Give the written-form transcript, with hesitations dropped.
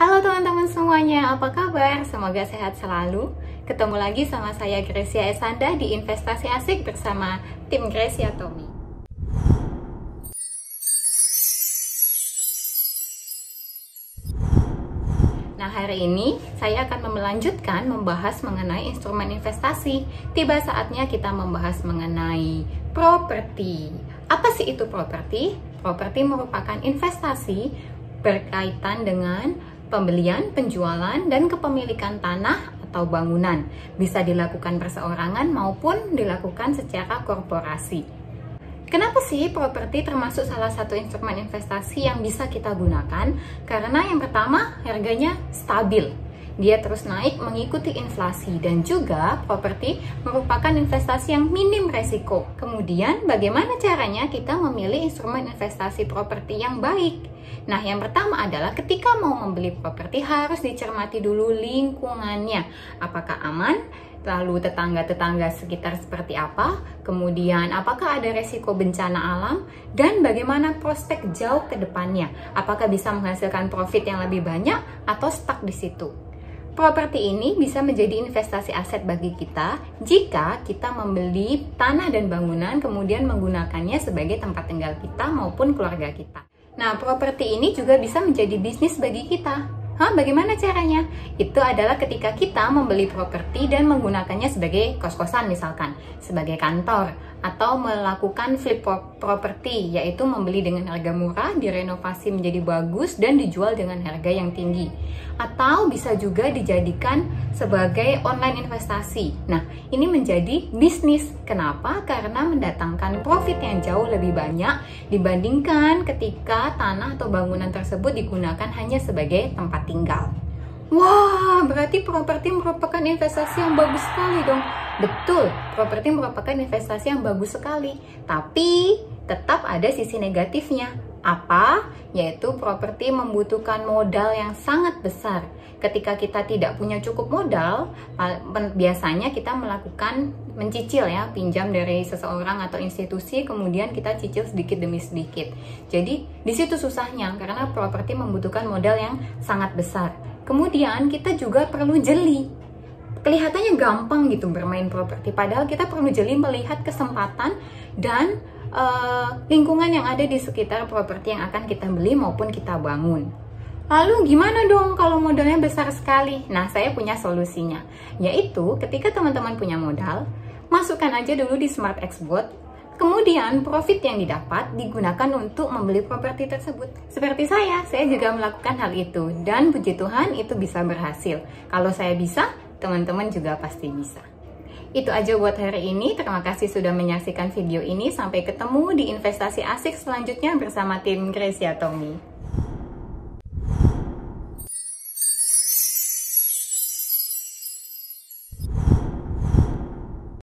Halo teman-teman semuanya, apa kabar? Semoga sehat selalu. Ketemu lagi sama saya Gracia Esanda di Investasi Asik bersama tim Gracia Tommy. Nah, hari ini saya akan melanjutkan membahas mengenai instrumen investasi. Tiba saatnya kita membahas mengenai properti. Apa sih itu properti? Properti merupakan investasi berkaitan dengan pembelian, penjualan, dan kepemilikan tanah atau bangunan. Bisa dilakukan perseorangan maupun dilakukan secara korporasi. Kenapa sih properti termasuk salah satu instrumen investasi yang bisa kita gunakan? Karena yang pertama, harganya stabil. Dia terus naik mengikuti inflasi, dan juga properti merupakan investasi yang minim resiko. Kemudian, bagaimana caranya kita memilih instrumen investasi properti yang baik? Nah, yang pertama adalah ketika mau membeli properti harus dicermati dulu lingkungannya. Apakah aman? Lalu tetangga-tetangga sekitar seperti apa? Kemudian apakah ada resiko bencana alam? Dan bagaimana prospek jauh ke depannya? Apakah bisa menghasilkan profit yang lebih banyak atau stuck di situ? Properti ini bisa menjadi investasi aset bagi kita jika kita membeli tanah dan bangunan kemudian menggunakannya sebagai tempat tinggal kita maupun keluarga kita. Nah, properti ini juga bisa menjadi bisnis bagi kita. Bagaimana caranya? Itu adalah ketika kita membeli properti dan menggunakannya sebagai kos-kosan misalkan, sebagai kantor, atau melakukan flip properti, yaitu membeli dengan harga murah, direnovasi menjadi bagus, dan dijual dengan harga yang tinggi. Atau bisa juga dijadikan sebagai online investasi. Nah, ini menjadi bisnis. Kenapa? Karena mendatangkan profit yang jauh lebih banyak dibandingkan ketika tanah atau bangunan tersebut digunakan hanya sebagai tempat tinggal. Wah, berarti properti merupakan investasi yang bagus sekali dong. Betul, properti merupakan investasi yang bagus sekali. Tapi tetap ada sisi negatifnya. Apa? Yaitu properti membutuhkan modal yang sangat besar. Ketika kita tidak punya cukup modal, biasanya kita melakukan mencicil ya, pinjam dari seseorang atau institusi, kemudian kita cicil sedikit demi sedikit. Jadi di situ susahnya karena properti membutuhkan modal yang sangat besar. Kemudian kita juga perlu jeli. Kelihatannya gampang gitu bermain properti, padahal kita perlu jeli melihat kesempatan dan lingkungan yang ada di sekitar properti yang akan kita beli maupun kita bangun. Lalu gimana dong kalau modalnya besar sekali? Nah, saya punya solusinya, yaitu ketika teman-teman punya modal, masukkan aja dulu di Smart Xbot, kemudian profit yang didapat digunakan untuk membeli properti tersebut. Seperti saya juga melakukan hal itu, dan puji Tuhan itu bisa berhasil. Kalau saya bisa, teman-teman juga pasti bisa. Itu aja buat hari ini. Terima kasih sudah menyaksikan video ini. Sampai ketemu di investasi asik selanjutnya bersama tim Gracia Tommy.